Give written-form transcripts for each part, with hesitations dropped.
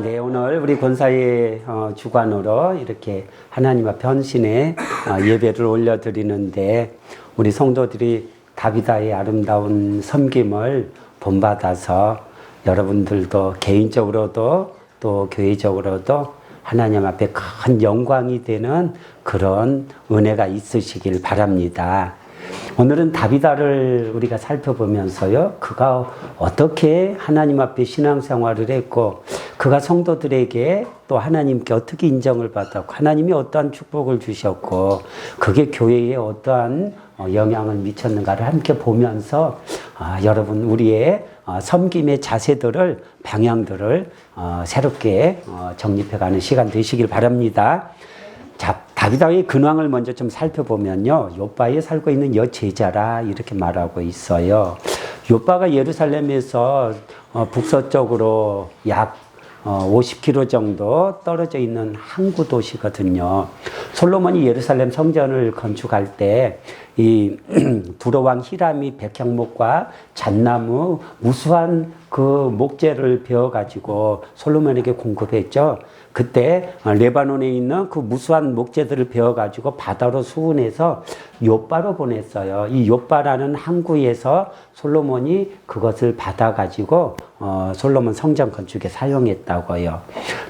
네, 오늘 우리 권사의 주관으로 이렇게 하나님 앞에 헌신의 예배를 올려드리는데, 우리 성도들이 다비다의 아름다운 섬김을 본받아서 여러분들도 개인적으로도 또 교회적으로도 하나님 앞에 큰 영광이 되는 그런 은혜가 있으시길 바랍니다. 오늘은 다비다를 우리가 살펴보면서요, 그가 어떻게 하나님 앞에 신앙생활을 했고, 그가 성도들에게 또 하나님께 어떻게 인정을 받았고, 하나님이 어떠한 축복을 주셨고, 그게 교회에 어떠한 영향을 미쳤는가를 함께 보면서 여러분 우리의 섬김의 자세들을, 방향들을 새롭게 정립해가는 시간 되시길 바랍니다. 자, 다비다의 근황을 먼저 좀 살펴보면요, 욥바에 살고 있는 여제자라 이렇게 말하고 있어요. 욥바가 예루살렘에서 북서쪽으로 약 50km 정도 떨어져 있는 항구 도시거든요. 솔로몬이 예루살렘 성전을 건축할 때 이 두로왕 히람이 백향목과 잣나무 우수한 그 목재를 베어가지고 솔로몬에게 공급했죠. 그때 레바논에 있는 그 무수한 목재들을 베어가지고 바다로 수운해서 욥바로 보냈어요. 이 욥바라는 항구에서 솔로몬이 그것을 받아가지고 솔로몬 성전 건축에 사용했다고요.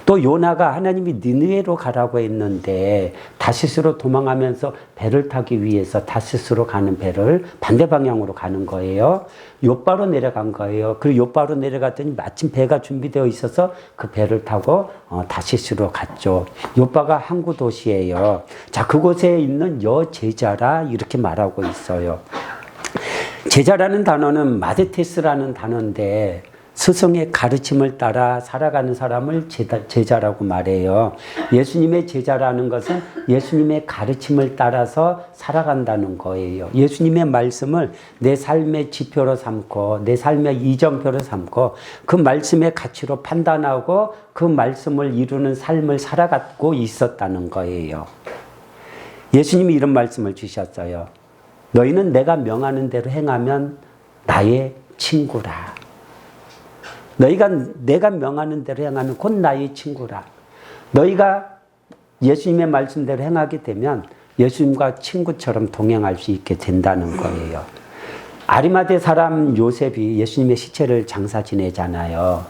또 요나가 하나님이 니느웨로 가라고 했는데 다시스로 도망하면서 배를 타기 위해서 다시스로 가는 배를 반대 방향으로 가는 거예요. 욥바로 내려간 거예요. 그리고 욥바로 내려갔더니 마침 배가 준비되어 있어서 그 배를 타고 다시스로 갔죠. 욥바가 항구 도시예요. 자, 그곳에 있는 여제자라 이렇게 말하고 있어요. 제자라는 단어는 마데테스라는 단어인데, 스승의 가르침을 따라 살아가는 사람을 제자라고 말해요. 예수님의 제자라는 것은 예수님의 가르침을 따라서 살아간다는 거예요. 예수님의 말씀을 내 삶의 지표로 삼고 내 삶의 이정표로 삼고 그 말씀의 가치로 판단하고 그 말씀을 이루는 삶을 살아가고 있었다는 거예요. 예수님이 이런 말씀을 주셨어요. 너희는 내가 명하는 대로 행하면 나의 친구라. 내가 명하는 대로 행하면 곧 나의 친구라. 너희가 예수님의 말씀대로 행하게 되면 예수님과 친구처럼 동행할 수 있게 된다는 거예요. 아리마대 사람 요셉이 예수님의 시체를 장사 지내잖아요.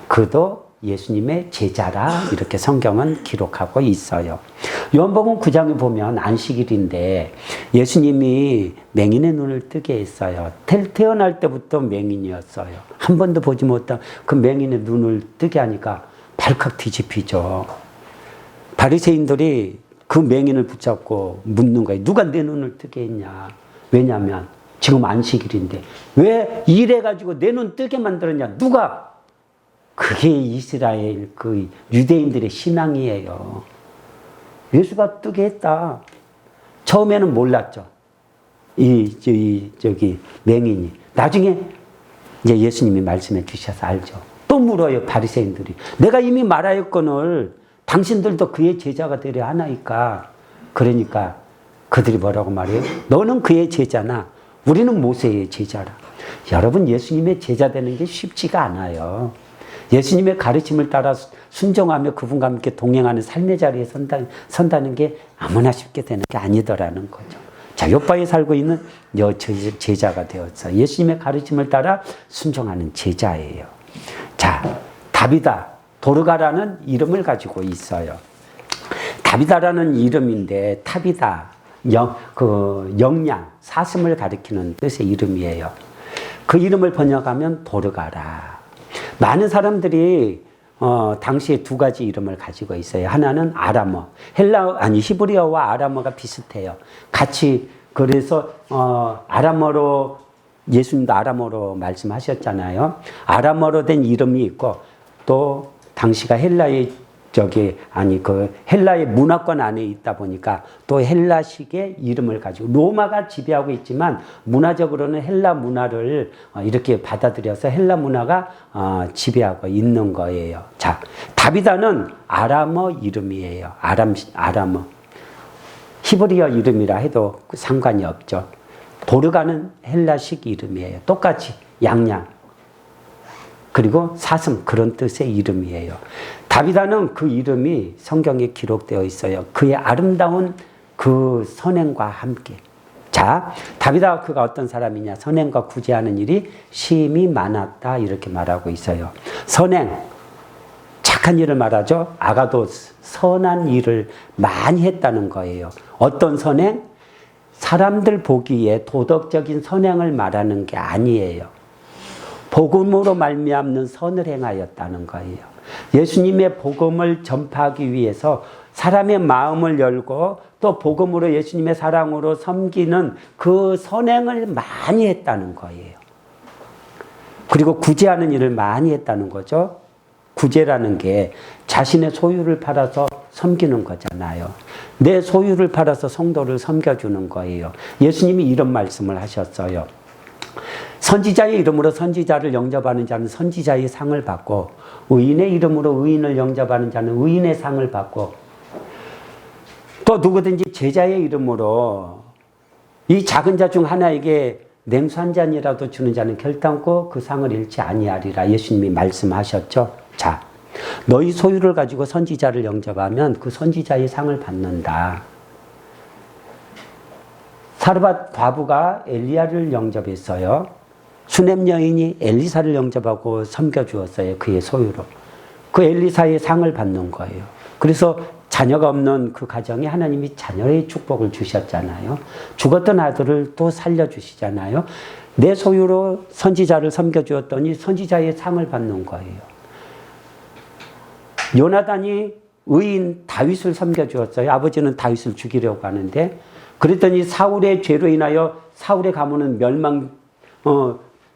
그도 예수님의 제자라 이렇게 성경은 기록하고 있어요. 요한복음 9장에 보면 안식일인데 예수님이 맹인의 눈을 뜨게 했어요. 태어날 때부터 맹인이었어요. 한 번도 보지 못한 그 맹인의 눈을 뜨게 하니까 발칵 뒤집히죠. 바리새인들이 그 맹인을 붙잡고 묻는 거예요. 누가 내 눈을 뜨게 했냐? 왜냐하면 지금 안식일인데 왜 이래가지고 내 눈 뜨게 만들었냐? 누가? 그게 이스라엘 그 유대인들의 신앙이에요. 예수가 뜨게 했다. 처음에는 몰랐죠. 저기 맹인이. 나중에 이제 예수님이 말씀해 주셔서 알죠. 또 물어요, 바리새인들이. 내가 이미 말하였거늘 당신들도 그의 제자가 되려 하나이까. 그러니까 그들이 뭐라고 말해요? 너는 그의 제자나 우리는 모세의 제자라. 여러분, 예수님의 제자 되는 게 쉽지가 않아요. 예수님의 가르침을 따라 순종하며 그분과 함께 동행하는 삶의 자리에 선다는 게 아무나 쉽게 되는 게 아니더라는 거죠. 자, 욥바에 살고 있는 제자가 되었어요. 예수님의 가르침을 따라 순종하는 제자예요. 자, 다비다, 도르가라는 이름을 가지고 있어요. 다비다라는 이름인데 타비다, 영양, 사슴을 가리키는 뜻의 이름이에요. 그 이름을 번역하면 도르가라. 많은 사람들이 당시에 두 가지 이름을 가지고 있어요. 하나는 아람어, 히브리어와 아람어가 비슷해요. 같이 그래서 아람어로 예수님도 아람어로 말씀하셨잖아요. 아람어로 된 이름이 있고 또 당시가 헬라의 헬라의 문화권 안에 있다 보니까 또 헬라식의 이름을 가지고 로마가 지배하고 있지만 문화적으로는 헬라 문화를 이렇게 받아들여서 헬라 문화가 지배하고 있는 거예요. 자, 다비다는 아람어 이름이에요. 아람어. 히브리어 이름이라 해도 상관이 없죠. 도르가는 헬라식 이름이에요. 똑같이 양양. 그리고 사슴, 그런 뜻의 이름이에요. 다비다는 그 이름이 성경에 기록되어 있어요. 그의 아름다운 그 선행과 함께. 자, 다비다가 그가 어떤 사람이냐? 선행과 구제하는 일이 심히 많았다 이렇게 말하고 있어요. 선행, 착한 일을 말하죠. 아가도 선한 일을 많이 했다는 거예요. 어떤 선행? 사람들 보기에 도덕적인 선행을 말하는 게 아니에요. 복음으로 말미암는 선을 행하였다는 거예요. 예수님의 복음을 전파하기 위해서 사람의 마음을 열고 또 복음으로 예수님의 사랑으로 섬기는 그 선행을 많이 했다는 거예요. 그리고 구제하는 일을 많이 했다는 거죠. 구제라는 게 자신의 소유를 팔아서 섬기는 거잖아요. 내 소유를 팔아서 성도를 섬겨주는 거예요. 예수님이 이런 말씀을 하셨어요. 선지자의 이름으로 선지자를 영접하는 자는 선지자의 상을 받고 의인의 이름으로 의인을 영접하는 자는 의인의 상을 받고 또 누구든지 제자의 이름으로 이 작은 자 중 하나에게 냉수 한 잔이라도 주는 자는 결단코 그 상을 잃지 아니하리라 예수님이 말씀하셨죠. 자, 너희 소유를 가지고 선지자를 영접하면 그 선지자의 상을 받는다. 사르밧 과부가 엘리야를 영접했어요. 수넴 여인이 엘리사를 영접하고 섬겨주었어요. 그의 소유로. 그 엘리사의 상을 받는 거예요. 그래서 자녀가 없는 그 가정에 하나님이 자녀의 축복을 주셨잖아요. 죽었던 아들을 또 살려주시잖아요. 내 소유로 선지자를 섬겨주었더니 선지자의 상을 받는 거예요. 요나단이 의인 다윗을 섬겨주었어요. 아버지는 다윗을 죽이려고 하는데 그랬더니 사울의 죄로 인하여 사울의 가문은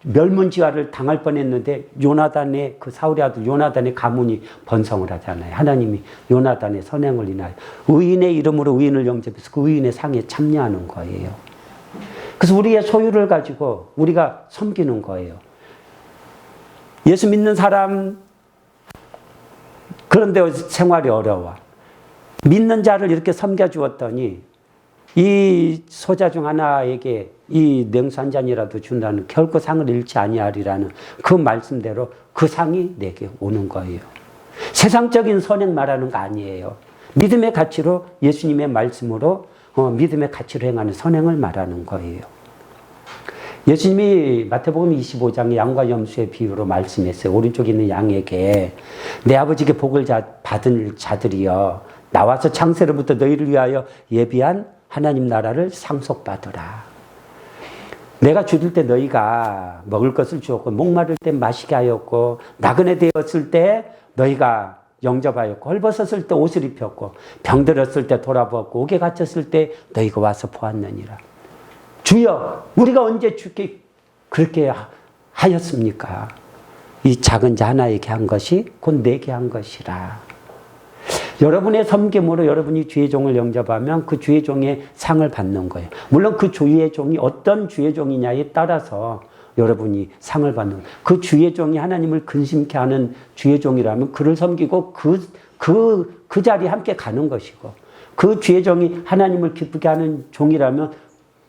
멸문지화를 당할 뻔했는데 요나단의 그 사울의 아들 요나단의 가문이 번성을 하잖아요. 하나님이 요나단의 선행을 인하여 의인의 이름으로 의인을 영접해서 그 의인의 상에 참여하는 거예요. 그래서 우리의 소유를 가지고 우리가 섬기는 거예요. 예수 믿는 사람 그런데 생활이 어려워. 믿는 자를 이렇게 섬겨주었더니 이 소자 중 하나에게 이 냉수 한 잔이라도 준다는 결코 상을 잃지 아니하리라는 그 말씀대로 그 상이 내게 오는 거예요. 세상적인 선행 말하는 거 아니에요. 믿음의 가치로 예수님의 말씀으로 믿음의 가치로 행하는 선행을 말하는 거예요. 예수님이 마태복음 25장에 양과 염소의 비유로 말씀했어요. 오른쪽에 있는 양에게 내 아버지께 복을 받은 자들이여 나와서 창세로부터 너희를 위하여 예비한 하나님 나라를 상속받으라. 내가 죽을 때 너희가 먹을 것을 주었고 목마를 때 마시게 하였고 나그네 되었을 때 너희가 영접하였고 헐벗었을 때 옷을 입혔고 병들었을 때 돌아보았고 옥에 갇혔을 때 너희가 와서 보았느니라. 주여 우리가 언제 주께 그렇게 하였습니까? 이 작은 자 하나에게 한 것이 곧 내게 한 것이라. 여러분의 섬김으로 여러분이 주의 종을 영접하면 그 주의 종의 상을 받는 거예요. 물론 그 주의 종이 어떤 주의 종이냐에 따라서 여러분이 상을 받는 거예요. 그 주의 종이 하나님을 근심케 하는 주의 종이라면 그를 섬기고 그 자리에 함께 가는 것이고 그 주의 종이 하나님을 기쁘게 하는 종이라면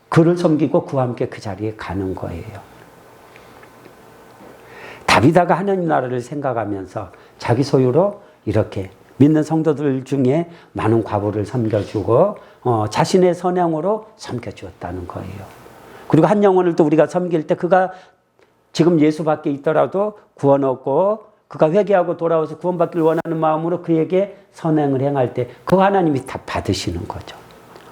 그를 섬기고 그와 함께 그 자리에 가는 거예요. 다비다가 하나님 나라를 생각하면서 자기 소유로 이렇게 믿는 성도들 중에 많은 과부를 섬겨주고 자신의 선행으로 섬겨주었다는 거예요. 그리고 한 영혼을 또 우리가 섬길 때 그가 지금 예수 밖에 있더라도 구원 얻고 그가 회개하고 돌아와서 구원받기를 원하는 마음으로 그에게 선행을 행할 때 그거 하나님이 다 받으시는 거죠.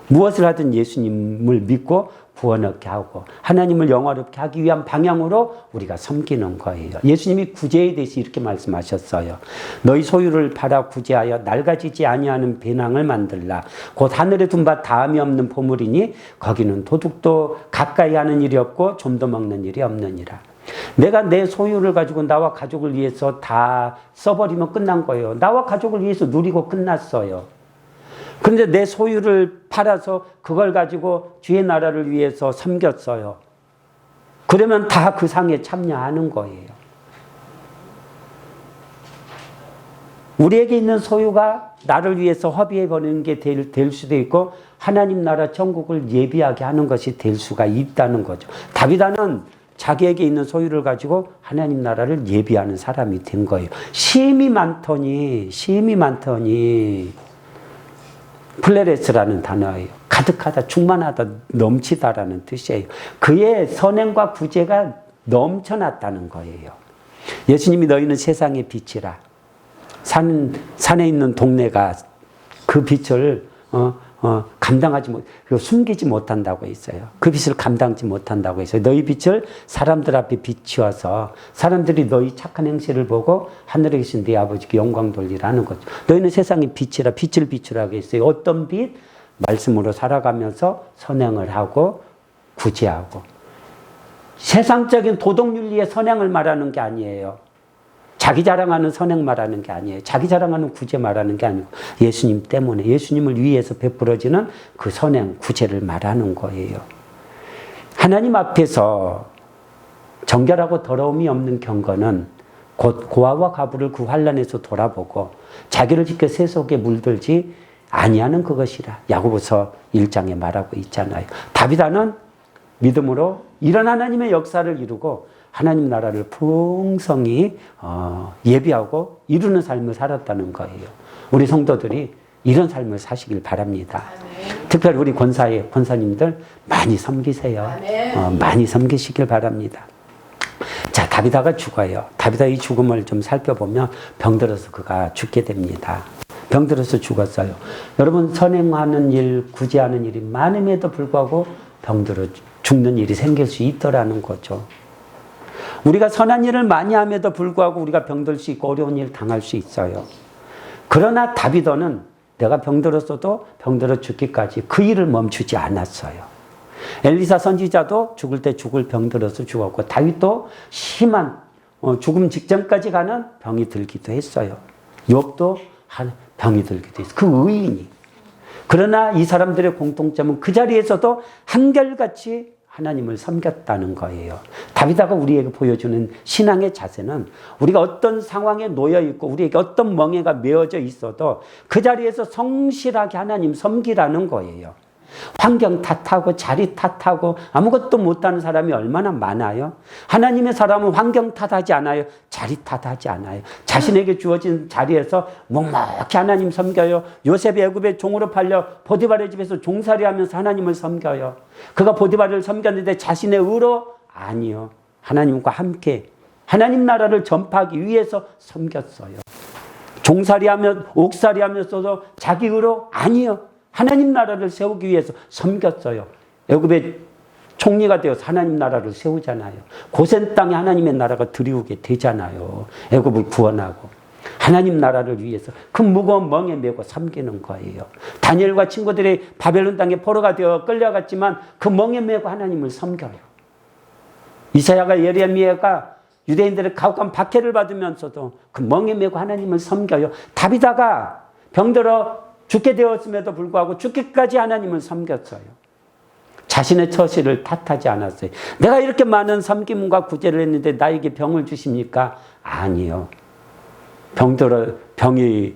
무엇을 하든 예수님을 믿고 구원 얻게 하고 하나님을 영화롭게 하기 위한 방향으로 우리가 섬기는 거예요. 예수님이 구제에 대해서 이렇게 말씀하셨어요. 너희 소유를 팔아 구제하여 낡아지지 아니하는 배낭을 만들라. 곧 하늘에 둔 바 다함이 없는 보물이니 거기는 도둑도 가까이 하는 일이 없고 좀도 먹는 일이 없느니라. 내가 내 소유를 가지고 나와 가족을 위해서 다 써버리면 끝난 거예요. 나와 가족을 위해서 누리고 끝났어요. 그런데 내 소유를 팔아서 그걸 가지고 주의 나라를 위해서 섬겼어요. 그러면 다 그 상에 참여하는 거예요. 우리에게 있는 소유가 나를 위해서 허비해버리는 게 될 수도 있고 하나님 나라 천국을 예비하게 하는 것이 될 수가 있다는 거죠. 다비다는 자기에게 있는 소유를 가지고 하나님 나라를 예비하는 사람이 된 거예요. 심이 많더니 플레레스라는 단어예요. 가득하다, 충만하다, 넘치다라는 뜻이에요. 그의 선행과 구제가 넘쳐났다는 거예요. 예수님이 너희는 세상의 빛이라. 산에 있는 동네가 그 빛을 숨기지 못한다고 했어요. 그 빛을 감당지 못한다고 했어요. 너희 빛을 사람들 앞에 비추어서 사람들이 너희 착한 행실을 보고 하늘에 계신 네 아버지께 영광 돌리라는 거죠. 너희는 세상의 빛이라, 빛을 비추라고 했어요. 어떤 빛? 말씀으로 살아가면서 선행을 하고 구제하고. 세상적인 도덕윤리의 선행을 말하는 게 아니에요. 자기 자랑하는 선행 말하는 게 아니에요. 자기 자랑하는 구제 말하는 게 아니고 예수님 때문에, 예수님을 위해서 베풀어지는 그 선행, 구제를 말하는 거예요. 하나님 앞에서 정결하고 더러움이 없는 경건은 곧 고아와 가부를 그 환난에서 돌아보고 자기를 지켜 세속에 물들지 아니하는 그것이라. 야고보서 1장에 말하고 있잖아요. 다비다는 믿음으로 이런 하나님의 역사를 이루고 하나님 나라를 풍성히 예비하고 이루는 삶을 살았다는 거예요. 우리 성도들이 이런 삶을 사시길 바랍니다. 아멘. 특별히 우리 권사님들 많이 섬기세요. 많이 섬기시길 바랍니다. 자, 다비다가 죽어요. 다비다의 죽음을 좀 살펴보면 병들어서 그가 죽게 됩니다. 병들어서 죽었어요. 여러분, 선행하는 일, 구제하는 일이 많음에도 불구하고 병들어 죽는 일이 생길 수 있더라는 거죠. 우리가 선한 일을 많이 함에도 불구하고 우리가 병들 수 있고 어려운 일을 당할 수 있어요. 그러나 다비더는 내가 병들었어도 병들어 죽기까지 그 일을 멈추지 않았어요. 엘리사 선지자도 죽을 때 병들어서 죽었고 다윗도 심한 죽음 직전까지 가는 병이 들기도 했어요. 욥도 병이 들기도 했어요. 그 의인이. 그러나 이 사람들의 공통점은 그 자리에서도 한결같이 하나님을 섬겼다는 거예요. 다비다가 우리에게 보여주는 신앙의 자세는 우리가 어떤 상황에 놓여 있고 우리에게 어떤 멍에가 메어져 있어도 그 자리에서 성실하게 하나님 섬기라는 거예요. 환경 탓하고 자리 탓하고 아무것도 못하는 사람이 얼마나 많아요. 하나님의 사람은 환경 탓하지 않아요. 자리 탓하지 않아요. 자신에게 주어진 자리에서 묵묵히 하나님 섬겨요. 요셉이 애굽의 종으로 팔려 보디발의 집에서 종살이하면서 하나님을 섬겨요. 그가 보디발을 섬겼는데 자신의 의로? 아니요. 하나님과 함께 하나님 나라를 전파하기 위해서 섬겼어요. 종살이하며 옥살이하면서도 자기 의로? 아니요. 하나님 나라를 세우기 위해서 섬겼어요. 애굽의 총리가 되어서 하나님 나라를 세우잖아요. 고센 땅에 하나님의 나라가 들이우게 되잖아요. 애굽을 구원하고 하나님 나라를 위해서 그 무거운 멍에 메고 섬기는 거예요. 다니엘과 친구들이 바벨론 땅에 포로가 되어 끌려갔지만 그 멍에 메고 하나님을 섬겨요. 이사야가 예레미야가 유대인들의 가혹한 박해를 받으면서도 그 멍에 메고 하나님을 섬겨요. 다비다가 병들어 죽게 되었음에도 불구하고 죽기까지 하나님을 섬겼어요. 자신의 처지를 탓하지 않았어요. 내가 이렇게 많은 섬김과 구제를 했는데 나에게 병을 주십니까? 아니요. 병이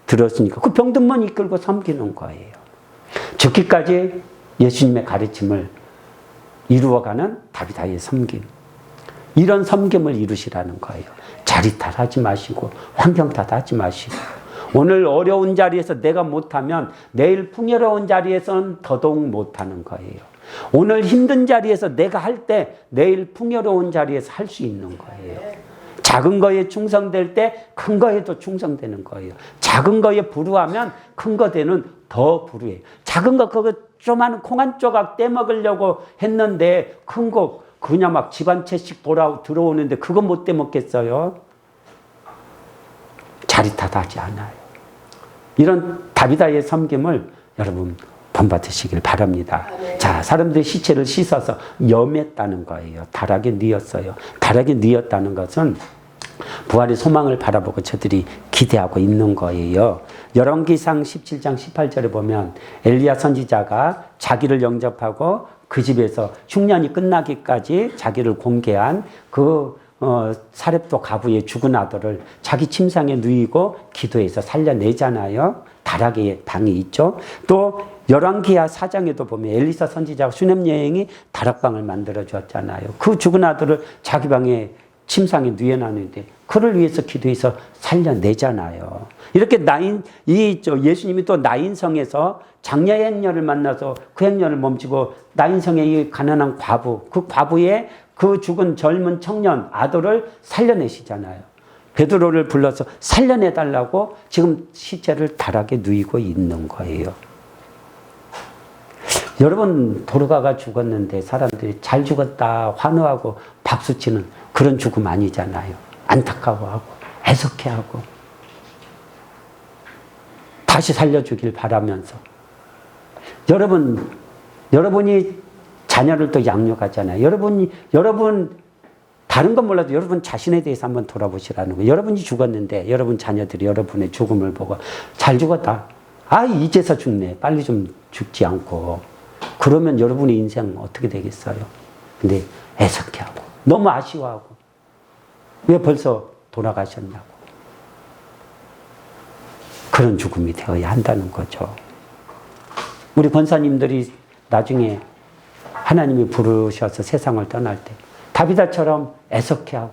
들었으니까 그 병든만 이끌고 섬기는 거예요. 죽기까지 예수님의 가르침을 이루어가는 다비다의 섬김. 이런 섬김을 이루시라는 거예요. 자리 탓하지 마시고 환경 탓하지 마시고 오늘 어려운 자리에서 내가 못하면 내일 풍요로운 자리에서는 더더욱 못하는 거예요. 오늘 힘든 자리에서 내가 할 때 내일 풍요로운 자리에서 할 수 있는 거예요. 작은 거에 충성될 때 큰 거에도 충성되는 거예요. 작은 거에 불우하면 큰 거에는 더 불우해요. 작은 거 그거 조그마한 콩 한 조각 떼먹으려고 했는데 큰 거 그냥 막 집 한 채씩 들어오는데 그거 못 떼먹겠어요? 자리 탓하지 않아요. 이런 다비다의 섬김을 여러분 본받으시길 바랍니다. 자, 사람들이 시체를 씻어서 염했다는 거예요. 다락에 뉘었어요. 다락에 뉘었다는 것은 부활의 소망을 바라보고 저들이 기대하고 있는 거예요. 열왕기상 17장 18절에 보면 엘리야 선지자가 자기를 영접하고 그 집에서 흉년이 끝나기까지 자기를 공개한 그 사렙도 가부의 죽은 아들을 자기 침상에 누이고 기도해서 살려내잖아요. 다락에 방이 있죠. 또 열왕기하 4장에도 보면 엘리사 선지자가 수냄 여행이 다락방을 만들어 주었잖아요. 그 죽은 아들을 자기 방에 침상에 누워놨는데 그를 위해서 기도해서 살려내잖아요. 이렇게 예수님이 또 나인성에서 장녀 행녀를 만나서 그 행녀를 멈추고 나인성의 이 가난한 과부, 그 과부의 그 죽은 젊은 청년 아들을 살려내시잖아요. 베드로를 불러서 살려내달라고 지금 시체를 다락에 누이고 있는 거예요. 여러분, 도르가가 죽었는데 사람들이 잘 죽었다 환호하고 박수치는 그런 죽음 아니잖아요. 안타까워하고 애석해하고 다시 살려주길 바라면서. 여러분이 자녀를 또 양육하잖아요. 여러분 다른 건 몰라도 여러분 자신에 대해서 한번 돌아보시라는 거예요. 여러분이 죽었는데 여러분 자녀들이 여러분의 죽음을 보고 잘 죽었다. 아, 이제서 죽네. 빨리 좀 죽지 않고. 그러면 여러분의 인생 어떻게 되겠어요? 근데 애석해하고 너무 아쉬워하고 왜 벌써 돌아가셨냐고. 그런 죽음이 되어야 한다는 거죠. 우리 권사님들이 나중에 하나님이 부르셔서 세상을 떠날 때 다비다처럼 애석해하고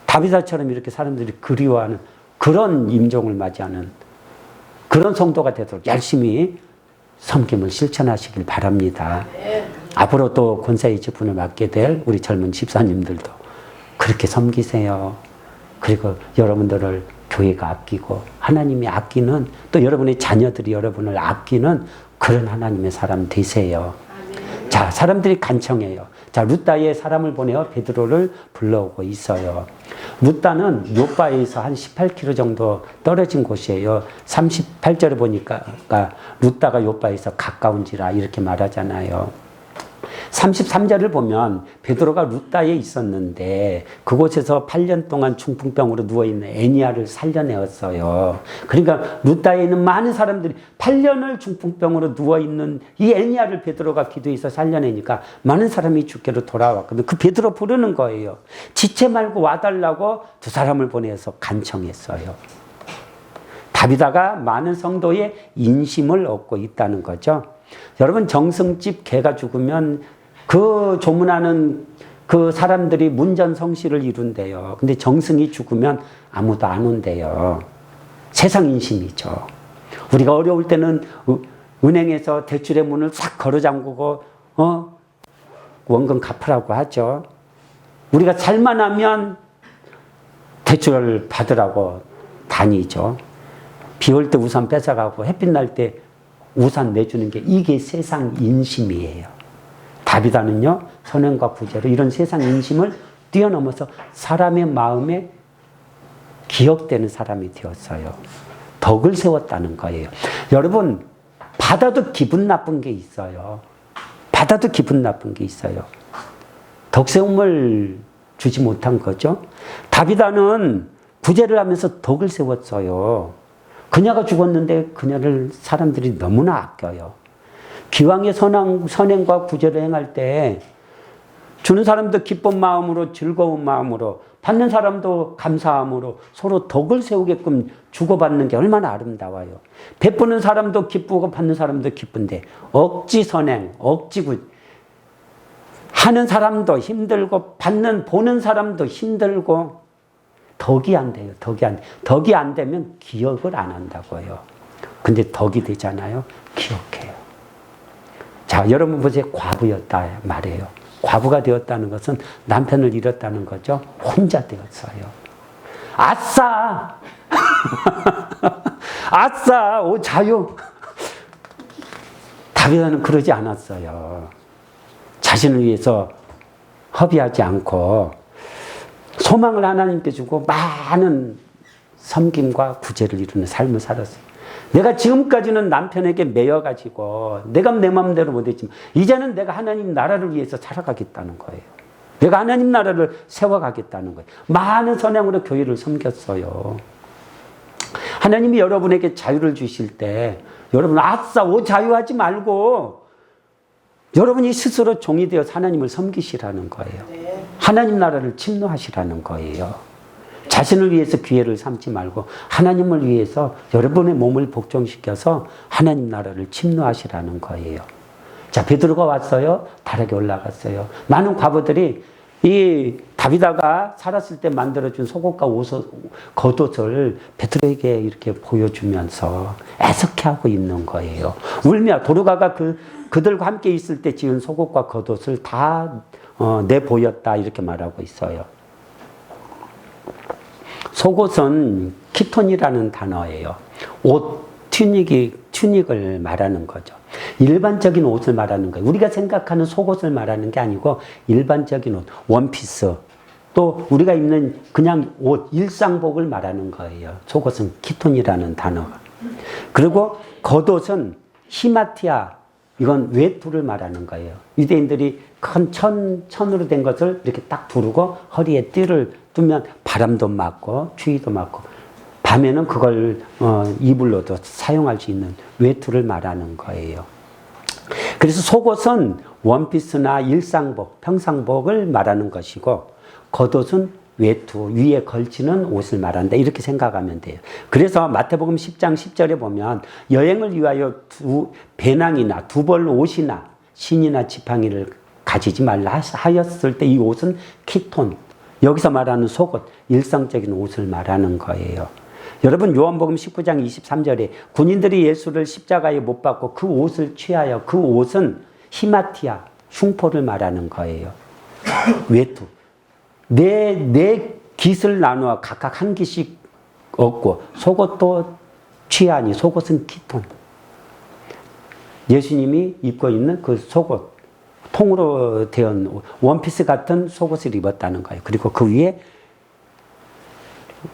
다비다처럼 이렇게 사람들이 그리워하는 그런 임종을 맞이하는 그런 성도가 되도록 열심히 섬김을 실천하시길 바랍니다. 앞으로 또 권사의 직분을 맡게 될 우리 젊은 집사님들도 그렇게 섬기세요. 그리고 여러분들을 교회가 아끼고 하나님이 아끼는, 또 여러분의 자녀들이 여러분을 아끼는 그런 하나님의 사람 되세요. 자, 사람들이 간청해요. 자, 루다에 사람을 보내어 베드로를 불러오고 있어요. 루다는 요바에서 한 18km 정도 떨어진 곳이에요. 38절에 보니까 루다가 요바에서 가까운지라 이렇게 말하잖아요. 33절을 보면 베드로가 루다에 있었는데 그곳에서 8년 동안 중풍병으로 누워있는 애니야를 살려내었어요. 그러니까 루다에 있는 많은 사람들이 8년을 중풍병으로 누워있는 이 애니야를 베드로가 기도해서 살려내니까 많은 사람이 주께로 돌아왔거든요. 그 베드로 부르는 거예요. 지체 말고 와달라고 두 사람을 보내서 간청했어요. 다비다가 많은 성도의 인심을 얻고 있다는 거죠. 여러분, 정승집 개가 죽으면 그 조문하는 그 사람들이 문전성시를 이룬대요. 근데 정승이 죽으면 아무도 안 온대요. 세상 인심이죠. 우리가 어려울 때는 은행에서 대출의 문을 싹 걸어 잠그고 원금 갚으라고 하죠. 우리가 잘만 하면 대출을 받으라고 다니죠. 비 올 때 우산 뺏어가고 햇빛 날 때 우산 내주는 게 이게 세상 인심이에요. 다비다는요, 선행과 구제로 이런 세상 인심을 뛰어넘어서 사람의 마음에 기억되는 사람이 되었어요. 덕을 세웠다는 거예요. 여러분, 받아도 기분 나쁜 게 있어요. 받아도 기분 나쁜 게 있어요. 덕세움을 주지 못한 거죠. 다비다는 구제를 하면서 덕을 세웠어요. 그녀가 죽었는데 그녀를 사람들이 너무나 아껴요. 기왕의 선행과 구제를 행할 때 주는 사람도 기쁜 마음으로, 즐거운 마음으로, 받는 사람도 감사함으로 서로 덕을 세우게끔 주고받는 게 얼마나 아름다워요. 베푸는 사람도 기쁘고 받는 사람도 기쁜데 억지 선행, 억지 하는 사람도 힘들고 보는 사람도 힘들고 덕이 안 돼요. 덕이 안 되면 기억을 안 한다고요. 근데 덕이 되잖아요. 기억해요. 자, 여러분 보세요. 과부였다 말이에요. 과부가 되었다는 것은 남편을 잃었다는 거죠. 혼자 되었어요. 아싸! 아싸! 오, 자유! 다윗은 그러지 않았어요. 자신을 위해서 허비하지 않고 소망을 하나님께 주고 많은 섬김과 구제를 이루는 삶을 살았어요. 내가 지금까지는 남편에게 매여가지고 내가 내 마음대로 못했지만 이제는 내가 하나님 나라를 위해서 살아가겠다는 거예요. 내가 하나님 나라를 세워가겠다는 거예요. 많은 선행으로 교회를 섬겼어요. 하나님이 여러분에게 자유를 주실 때 여러분 아싸 오 자유하지 말고 여러분이 스스로 종이 되어서 하나님을 섬기시라는 거예요. 하나님 나라를 침노하시라는 거예요. 자신을 위해서 기회를 삼지 말고 하나님을 위해서 여러분의 몸을 복종시켜서 하나님 나라를 침노하시라는 거예요. 자, 베드로가 왔어요. 다락에 올라갔어요. 많은 과부들이 이 다비다가 살았을 때 만들어준 속옷과 겉옷을 베드로에게 이렇게 보여주면서 애석해하고 있는 거예요. 울며 도르가가 그들과 함께 있을 때 지은 속옷과 겉옷을 다 내보였다 이렇게 말하고 있어요. 속옷은 키톤이라는 단어예요. 옷, 튜닉을 말하는 거죠. 일반적인 옷을 말하는 거예요. 우리가 생각하는 속옷을 말하는 게 아니고 일반적인 옷, 원피스, 또 우리가 입는 그냥 옷, 일상복을 말하는 거예요. 속옷은 키톤이라는 단어가. 그리고 겉옷은 히마티아, 이건 외투를 말하는 거예요. 유대인들이 큰 천으로 된 것을 이렇게 딱 두르고 허리에 띠를 두면 바람도 맞고 추위도 맞고 밤에는 그걸 이불로도 사용할 수 있는 외투를 말하는 거예요. 그래서 속옷은 원피스나 일상복, 평상복을 말하는 것이고 겉옷은 외투, 위에 걸치는 옷을 말한다. 이렇게 생각하면 돼요. 그래서 마태복음 10장 10절에 보면 여행을 위하여 배낭이나 두벌 옷이나 신이나 지팡이를 가지지 말라 하였을 때 이 옷은 키톤, 여기서 말하는 속옷, 일상적인 옷을 말하는 거예요. 여러분 요한복음 19장 23절에 군인들이 예수를 십자가에 못 박고 그 옷을 취하여 그 옷은 히마티아, 흉포를 말하는 거예요. 외투. 네 깃을 나누어 각각 한 깃씩 얻고 속옷도 취하니 속옷은 키톤. 예수님이 입고 있는 그 속옷, 통으로 되은 원피스 같은 속옷을 입었다는 거예요. 그리고 그 위에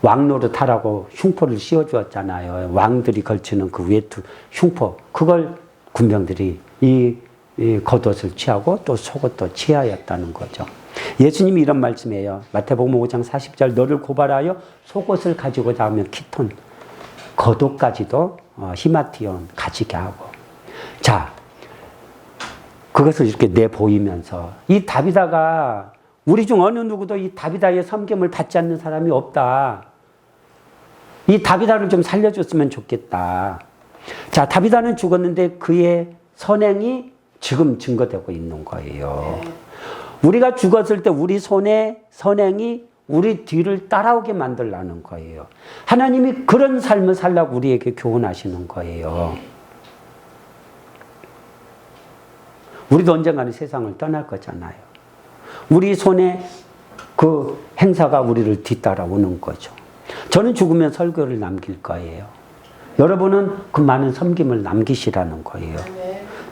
왕노릇하라고 흉포를 씌워주었잖아요. 왕들이 걸치는 그 외투, 흉포. 그걸 군병들이 이 겉옷을 취하고 또 속옷도 취하였다는 거죠. 예수님이 이런 말씀이에요. 마태복음 5장 40절 너를 고발하여 속옷을 가지고자 하면 키톤, 겉옷까지도 히마티온 가지게 하고. 자, 그것을 이렇게 내보이면서 이 다비다가 우리 중 어느 누구도 이 다비다의 섬김을 받지 않는 사람이 없다. 이 다비다를 좀 살려줬으면 좋겠다. 자, 다비다는 죽었는데 그의 선행이 지금 증거되고 있는 거예요. 우리가 죽었을 때 우리 손의 선행이 우리 뒤를 따라오게 만들라는 거예요. 하나님이 그런 삶을 살라고 우리에게 교훈하시는 거예요. 우리도 언젠가는 세상을 떠날 거잖아요. 우리 손에 그 행사가 우리를 뒤따라오는 거죠. 저는 죽으면 설교를 남길 거예요. 여러분은 그 많은 섬김을 남기시라는 거예요.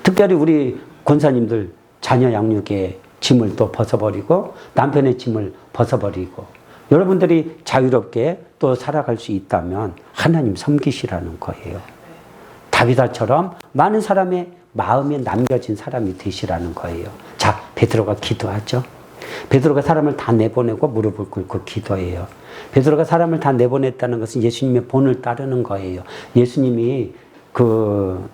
특별히 우리 권사님들 자녀 양육의 짐을 또 벗어버리고 남편의 짐을 벗어버리고 여러분들이 자유롭게 또 살아갈 수 있다면 하나님 섬기시라는 거예요. 다비다처럼 많은 사람의 마음에 남겨진 사람이 되시라는 거예요. 자, 베드로가 기도하죠. 베드로가 사람을 다 내보내고 무릎을 꿇고 기도해요. 베드로가 사람을 다 내보냈다는 것은 예수님의 본을 따르는 거예요. 예수님이 그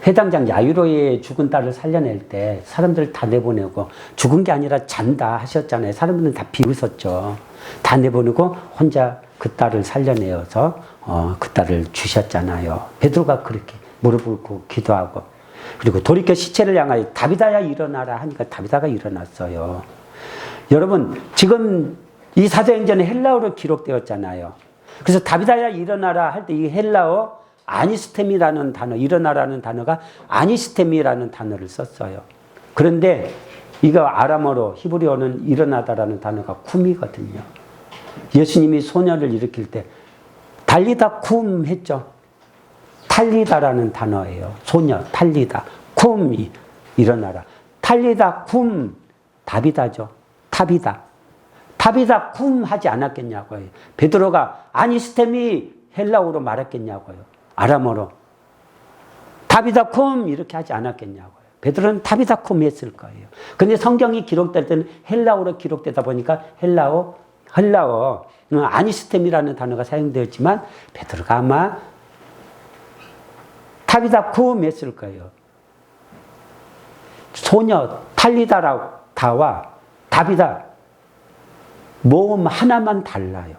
회당장 야이로의 죽은 딸을 살려낼 때 사람들 다 내보내고 죽은 게 아니라 잔다 하셨잖아요. 사람들은 다 비웃었죠. 다 내보내고 혼자 그 딸을 살려내어서 그 딸을 주셨잖아요. 베드로가 그렇게 무릎을 꿇고 기도하고 그리고 돌이켜 시체를 향하여 다비다야 일어나라 하니까 다비다가 일어났어요. 여러분 지금 이 사도행전은 헬라어로 기록되었잖아요. 그래서 다비다야 일어나라 할 때 이 헬라어 아니스템이라는 단어, 일어나라는 단어가 아니스템이라는 단어를 썼어요. 그런데 이거 아람어로 히브리어는 일어나다라는 단어가 쿰이거든요. 예수님이 소녀를 일으킬 때 달리다 쿰 했죠. 탈리다라는 단어예요. 소녀, 탈리다. 쿰이 일어나라. 탈리다 쿰, 다비다죠. 타비다. 타비다 쿰 하지 않았겠냐고요. 베드로가 아니스템이 헬라어로 말했겠냐고요. 아람어로. 타비다 쿰 이렇게 하지 않았겠냐고요. 베드로는 타비다 쿰 했을 거예요. 근데 성경이 기록될 때는 헬라어로 기록되다 보니까 헬라어 아니스템이라는 단어가 사용되었지만 베드로가 아마 타비다 쿰 했을 거예요. 소녀 탈리다와 다비다 모험 하나만 달라요.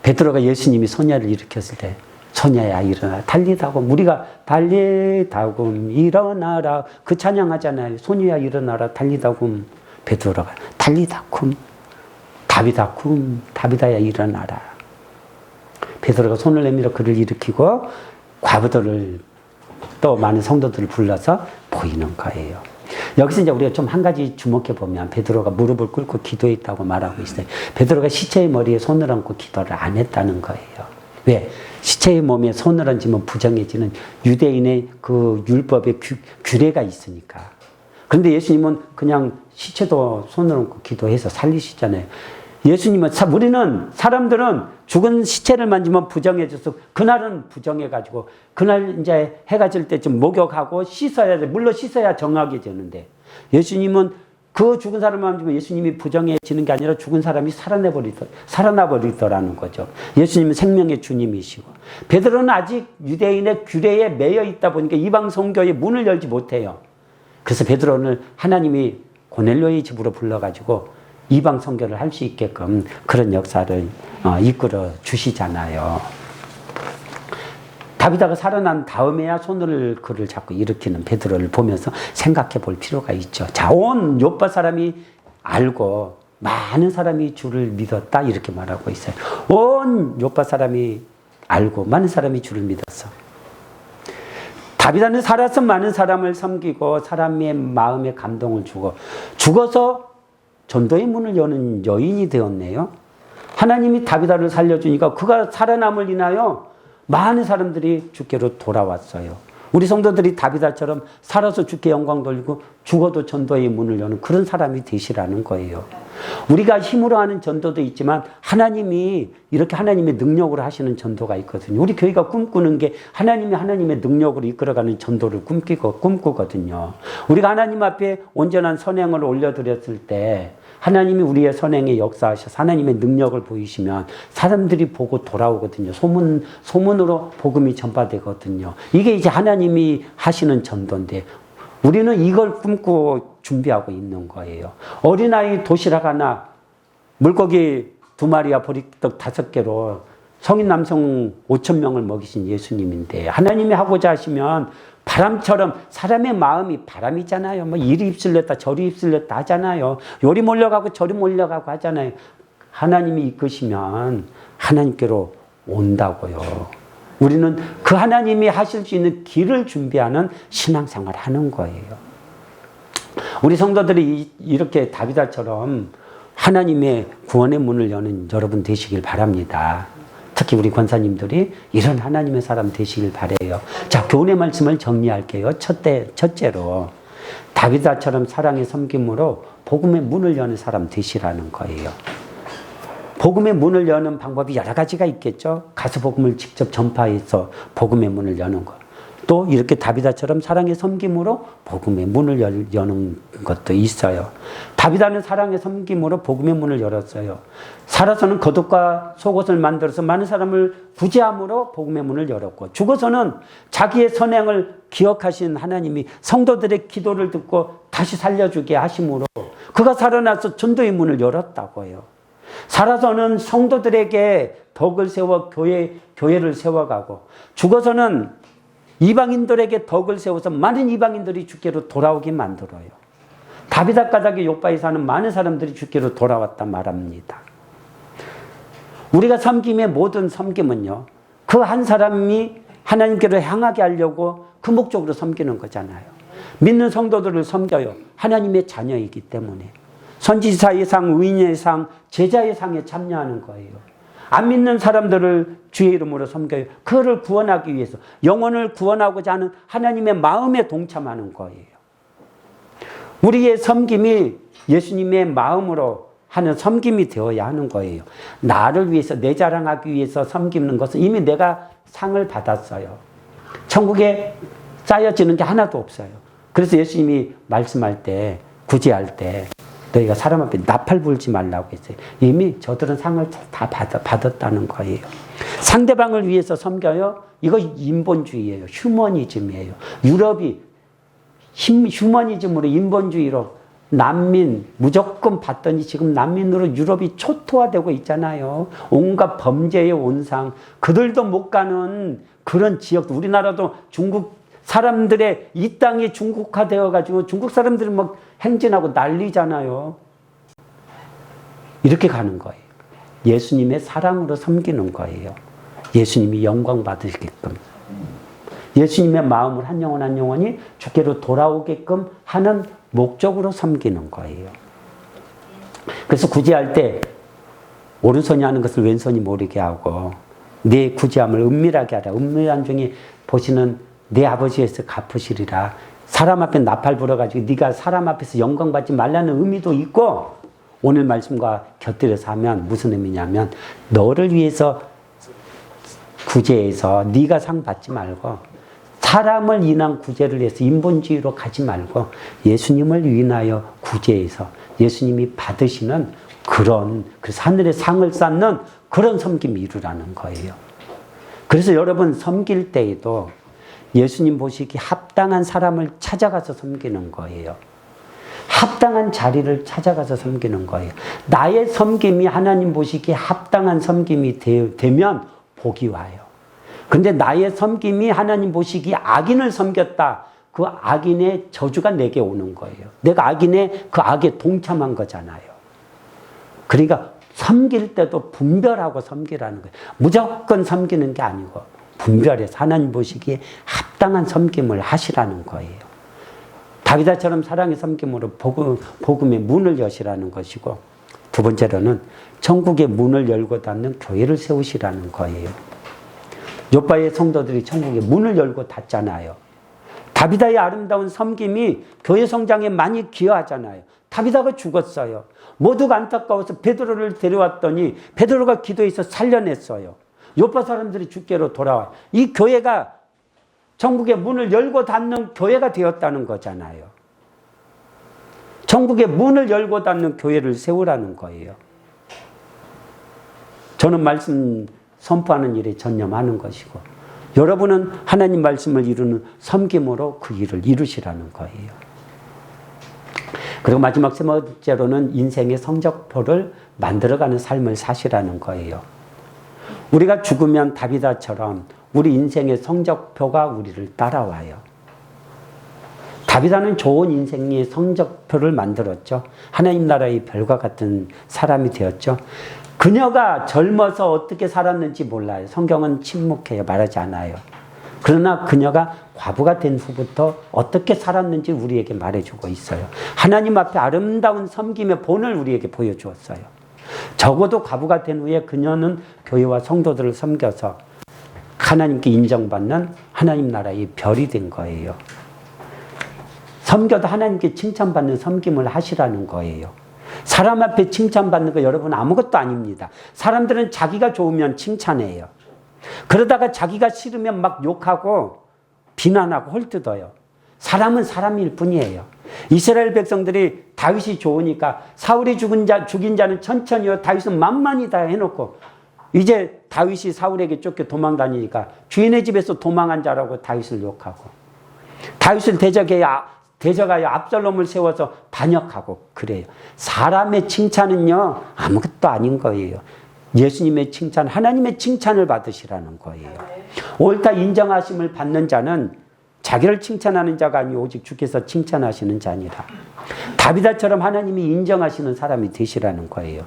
베드로가 예수님이 소녀를 일으켰을 때 소녀야 일어나 달리다곰, 우리가 달리다곰 일어나라 그 찬양하잖아요. 소녀야 일어나라 달리다곰. 베드로가 달리다곰 다비다쿰 다비다야 일어나라. 베드로가 손을 내밀어 그를 일으키고 과부들을 또 많은 성도들을 불러서 보이는 거예요. 여기서 이제 우리가 좀 한 가지 주목해 보면 베드로가 무릎을 꿇고 기도했다고 말하고 있어요. 베드로가 시체의 머리에 손을 얹고 기도를 안 했다는 거예요. 왜? 시체의 몸에 손을 얹으면 부정해지는 유대인의 그 율법의 규례가 있으니까. 그런데 예수님은 그냥 시체도 손을 얹고 기도해서 살리시잖아요. 예수님은, 우리는, 사람들은 죽은 시체를 만지면 부정해져서, 그날은 부정해가지고, 그날 이제 해가 질 때쯤 목욕하고 씻어야 돼. 물로 씻어야 정하게 되는데, 예수님은 그 죽은 사람을 만지면 예수님이 부정해지는 게 아니라 죽은 사람이 살아나버리더라는 거죠. 예수님은 생명의 주님이시고. 베드로는 아직 유대인의 규례에 매여 있다 보니까 이방 성교의 문을 열지 못해요. 그래서 베드로는 하나님이 고넬료의 집으로 불러가지고 이방 선교를 할 수 있게끔 그런 역사를 이끌어 주시잖아요. 다비다가 살아난 다음에야 손을 그를 잡고 일으키는 베드로를 보면서 생각해 볼 필요가 있죠. 자, 온 요파 사람이 알고 많은 사람이 주를 믿었다 이렇게 말하고 있어요. 온 요파 사람이 알고 많은 사람이 주를 믿었어. 다비다는 살아서 많은 사람을 섬기고 사람의 마음에 감동을 주고 죽어서 전도의 문을 여는 여인이 되었네요. 하나님이 다비다를 살려주니까 그가 살아남을 인하여 많은 사람들이 주께로 돌아왔어요. 우리 성도들이 다비다처럼 살아서 주께 영광 돌리고 죽어도 전도의 문을 여는 그런 사람이 되시라는 거예요. 우리가 힘으로 하는 전도도 있지만 하나님이 이렇게 하나님의 능력으로 하시는 전도가 있거든요. 우리 교회가 꿈꾸는 게 하나님이 하나님의 능력으로 이끌어가는 전도를 꿈꾸거든요. 우리가 하나님 앞에 온전한 선행을 올려드렸을 때 하나님이 우리의 선행에 역사하셔서 하나님의 능력을 보이시면 사람들이 보고 돌아오거든요. 소문으로 복음이 전파되거든요. 이게 이제 하나님이 하시는 전도인데 우리는 이걸 꿈꾸고 준비하고 있는 거예요. 어린아이 도시락 하나, 물고기 2마리와 보리떡 5개로 성인 남성 5,000명을 먹이신 예수님인데 하나님이 하고자 하시면 바람처럼 사람의 마음이 바람이잖아요. 뭐 이리 입술렸다 저리 입술렸다 하잖아요. 요리 몰려가고 저리 몰려가고 하잖아요. 하나님이 이끄시면 하나님께로 온다고요. 우리는 그 하나님이 하실 수 있는 길을 준비하는 신앙생활을 하는 거예요. 우리 성도들이 이렇게 다비다처럼 하나님의 구원의 문을 여는 여러분 되시길 바랍니다. 특히 우리 권사님들이 이런 하나님의 사람 되시길 바라요. 자, 교훈의 말씀을 정리할게요. 첫째로 다비다처럼 사랑의 섬김으로 복음의 문을 여는 사람 되시라는 거예요. 복음의 문을 여는 방법이 여러 가지가 있겠죠. 가서 복음을 직접 전파해서 복음의 문을 여는 것. 또 이렇게 다비다처럼 사랑의 섬김으로 복음의 문을 여는 것도 있어요. 다비다는 사랑의 섬김으로 복음의 문을 열었어요. 살아서는 겉옷과 속옷을 만들어서 많은 사람을 구제함으로 복음의 문을 열었고, 죽어서는 자기의 선행을 기억하신 하나님이 성도들의 기도를 듣고 다시 살려주게 하심으로 그가 살아나서 전도의 문을 열었다고 해요. 살아서는 성도들에게 덕을 세워 교회를 세워가고, 죽어서는 이방인들에게 덕을 세워서 많은 이방인들이 주께로 돌아오게 만들어요. 다비다 가닥의 요바에 사는 많은 사람들이 주께로 돌아왔다 말합니다. 우리가 섬김의 모든 섬김은요, 그 한 사람이 하나님께로 향하게 하려고 그 목적으로 섬기는 거잖아요. 믿는 성도들을 섬겨요. 하나님의 자녀이기 때문에. 선지자의 상, 의인의 상, 제자의 상에 참여하는 거예요. 안 믿는 사람들을 주의 이름으로 섬겨요. 그를 구원하기 위해서, 영혼을 구원하고자 하는 하나님의 마음에 동참하는 거예요. 우리의 섬김이 예수님의 마음으로 하는 섬김이 되어야 하는 거예요. 나를 위해서, 내 자랑하기 위해서 섬기는 것은 이미 내가 상을 받았어요. 천국에 쌓여지는 게 하나도 없어요. 그래서 예수님이 말씀할 때, 구제할 때 너희가 사람 앞에 나팔 불지 말라고 했어요. 이미 저들은 상을 다 받았다는 거예요. 상대방을 위해서 섬겨요? 이거 인본주의예요. 휴머니즘이에요. 유럽이 휴머니즘으로 인본주의로 난민 무조건 봤더니 지금 난민으로 유럽이 초토화되고 있잖아요. 온갖 범죄의 온상, 그들도 못 가는 그런 지역, 우리나라도 중국 사람들의 이 땅이 중국화되어 가지고 중국 사람들이 막 행진하고 난리잖아요. 이렇게 가는 거예요. 예수님의 사랑으로 섬기는 거예요. 예수님이 영광 받으시게끔. 예수님의 마음을 한 영혼 한 영혼이 주께로 돌아오게끔 하는 목적으로 섬기는 거예요. 그래서 구제할 때 오른손이 하는 것을 왼손이 모르게 하고 내 구제함을 은밀하게 하라. 은밀한 중에 보시는 내 아버지에서 갚으시리라. 사람 앞에 나팔 불어가지고 네가 사람 앞에서 영광 받지 말라는 의미도 있고, 오늘 말씀과 곁들여서 하면 무슨 의미냐면 너를 위해서 구제해서 네가 상 받지 말고 사람을 인한 구제를 해서 인본주의로 가지 말고 예수님을 위하여 구제해서 예수님이 받으시는 그런, 그래서 하늘의 상을 쌓는 그런 섬김이 이루라는 거예요. 그래서 여러분 섬길 때에도 예수님 보시기에 합당한 사람을 찾아가서 섬기는 거예요. 합당한 자리를 찾아가서 섬기는 거예요. 나의 섬김이 하나님 보시기에 합당한 섬김이 되면 복이 와요. 근데 나의 섬김이 하나님 보시기에 악인을 섬겼다. 그 악인의 저주가 내게 오는 거예요. 내가 악인의 그 악에 동참한 거잖아요. 그러니까 섬길 때도 분별하고 섬기라는 거예요. 무조건 섬기는 게 아니고 분별해서 하나님 보시기에 합당한 섬김을 하시라는 거예요. 다윗처럼 사랑의 섬김으로 복음의 문을 여시라는 것이고, 두 번째로는 천국의 문을 열고 닫는 교회를 세우시라는 거예요. 요바의 성도들이 천국의 문을 열고 닫잖아요. 다윗의 아름다운 섬김이 교회 성장에 많이 기여하잖아요. 다윗가 죽었어요. 모두가 안타까워서 베드로를 데려왔더니 베드로가 기도해서 살려냈어요. 요바 사람들이 주께로 돌아와요. 이 교회가 천국의 문을 열고 닫는 교회가 되었다는 거잖아요. 천국의 문을 열고 닫는 교회를 세우라는 거예요. 저는 말씀 선포하는 일에 전념하는 것이고, 여러분은 하나님 말씀을 이루는 섬김으로 그 일을 이루시라는 거예요. 그리고 마지막 세 번째로는 인생의 성적표를 만들어가는 삶을 사시라는 거예요. 우리가 죽으면 다비다처럼 우리 인생의 성적표가 우리를 따라와요. 다비다는 좋은 인생의 성적표를 만들었죠. 하나님 나라의 별과 같은 사람이 되었죠. 그녀가 젊어서 어떻게 살았는지 몰라요. 성경은 침묵해요. 말하지 않아요. 그러나 그녀가 과부가 된 후부터 어떻게 살았는지 우리에게 말해주고 있어요. 하나님 앞에 아름다운 섬김의 본을 우리에게 보여주었어요. 적어도 과부가 된 후에 그녀는 교회와 성도들을 섬겨서 하나님께 인정받는 하나님 나라의 별이 된 거예요. 섬겨도 하나님께 칭찬받는 섬김을 하시라는 거예요. 사람 앞에 칭찬받는 거 여러분 아무것도 아닙니다. 사람들은 자기가 좋으면 칭찬해요. 그러다가 자기가 싫으면 막 욕하고 비난하고 헐뜯어요. 사람은 사람일 뿐이에요. 이스라엘 백성들이 다윗이 좋으니까 사울이 죽인 자는 천천히요, 다윗은 만만히 다 해놓고, 이제 다윗이 사울에게 쫓겨 도망다니니까 주인의 집에서 도망한 자라고 다윗을 욕하고, 다윗을 대적하여 압살롬을 세워서 반역하고 그래요. 사람의 칭찬은요 아무것도 아닌 거예요. 예수님의 칭찬, 하나님의 칭찬을 받으시라는 거예요. 옳다 인정하심을 받는 자는 자기를 칭찬하는 자가 아니고 오직 주께서 칭찬하시는 자니라. 다비다처럼 하나님이 인정하시는 사람이 되시라는 거예요.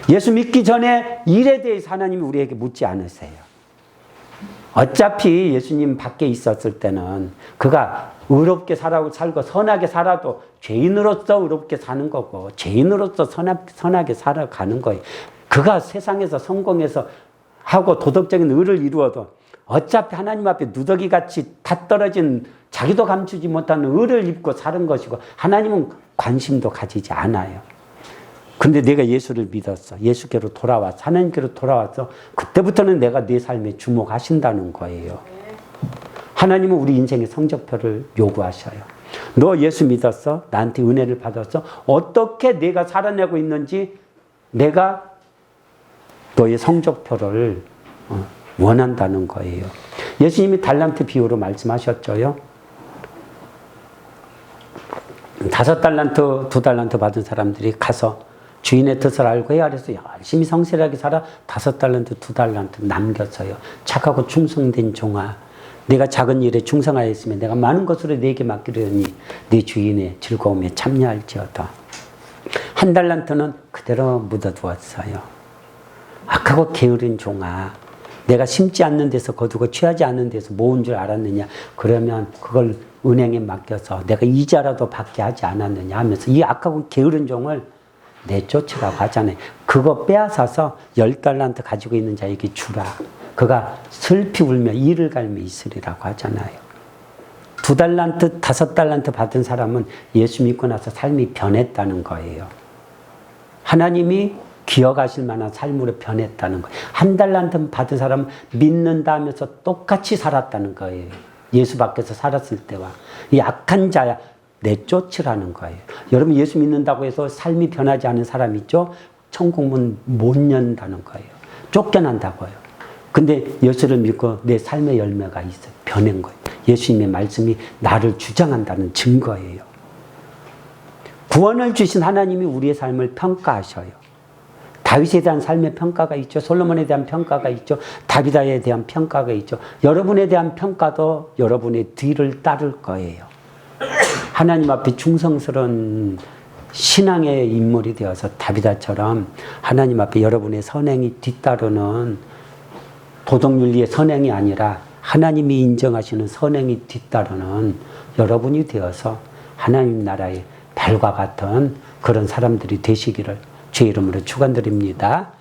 예수 믿기 전에 일에 대해서 하나님이 우리에게 묻지 않으세요. 어차피 예수님 밖에 있었을 때는 그가 의롭게 살고 선하게 살아도 죄인으로서 의롭게 사는 거고 죄인으로서 선하게 살아가는 거예요. 그가 세상에서 성공해서 하고 도덕적인 의를 이루어도 어차피 하나님 앞에 누더기같이 다 떨어진 자기도 감추지 못하는 의를 입고 사는 것이고 하나님은 관심도 가지지 않아요. 근데 내가 예수를 믿었어. 예수께로 돌아왔어. 하나님께로 돌아왔어. 그때부터는 내가 내 삶에 주목하신다는 거예요. 하나님은 우리 인생의 성적표를 요구하셔요. 너 예수 믿었어? 나한테 은혜를 받았어? 어떻게 내가 살아내고 있는지 내가 너의 성적표를 원한다는 거예요. 예수님이 달란트 비유로 말씀하셨죠요. 5달란트, 2달란트 받은 사람들이 가서 주인의 뜻을 알고 헤아려서 열심히 성실하게 살아 5달란트, 2달란트 남겼어요. 착하고 충성된 종아, 내가 작은 일에 충성하였으면 내가 많은 것으로 네게 맡기려니 네 주인의 즐거움에 참여할지어다. 1달란트는 그대로 묻어두었어요. 악하고 게으른 종아, 내가 심지 않는 데서 거두고 취하지 않는 데서 모은 줄 알았느냐. 그러면 그걸 은행에 맡겨서 내가 이자라도 받게 하지 않았느냐 하면서 이 악하고 게으른 종을 내쫓으라고 하잖아요. 그거 빼앗아서 10달란트 가지고 있는 자에게 주라. 그가 슬피 울며 이를 갈며 있으리라고 하잖아요. 2달란트, 5달란트 받은 사람은 예수 믿고 나서 삶이 변했다는 거예요. 하나님이 기억하실 만한 삶으로 변했다는 거예요. 1달란트 받은 사람은 믿는다 하면서 똑같이 살았다는 거예요. 예수 밖에서 살았을 때와. 이 악한 자야 내쫓으라는 거예요. 여러분 예수 믿는다고 해서 삶이 변하지 않은 사람 있죠? 천국문 못 연다는 거예요. 쫓겨난다고요. 근데 예수를 믿고 내 삶의 열매가 있어요. 변한 거예요. 예수님의 말씀이 나를 주장한다는 증거예요. 구원을 주신 하나님이 우리의 삶을 평가하셔요. 다윗에 대한 삶의 평가가 있죠. 솔로몬에 대한 평가가 있죠. 다비다에 대한 평가가 있죠. 여러분에 대한 평가도 여러분의 뒤를 따를 거예요. 하나님 앞에 충성스러운 신앙의 인물이 되어서 다비다처럼 하나님 앞에 여러분의 선행이 뒤따르는 도덕윤리의 선행이 아니라 하나님이 인정하시는 선행이 뒤따르는 여러분이 되어서 하나님 나라의 별과 같은 그런 사람들이 되시기를 주의 이름으로 축원드립니다.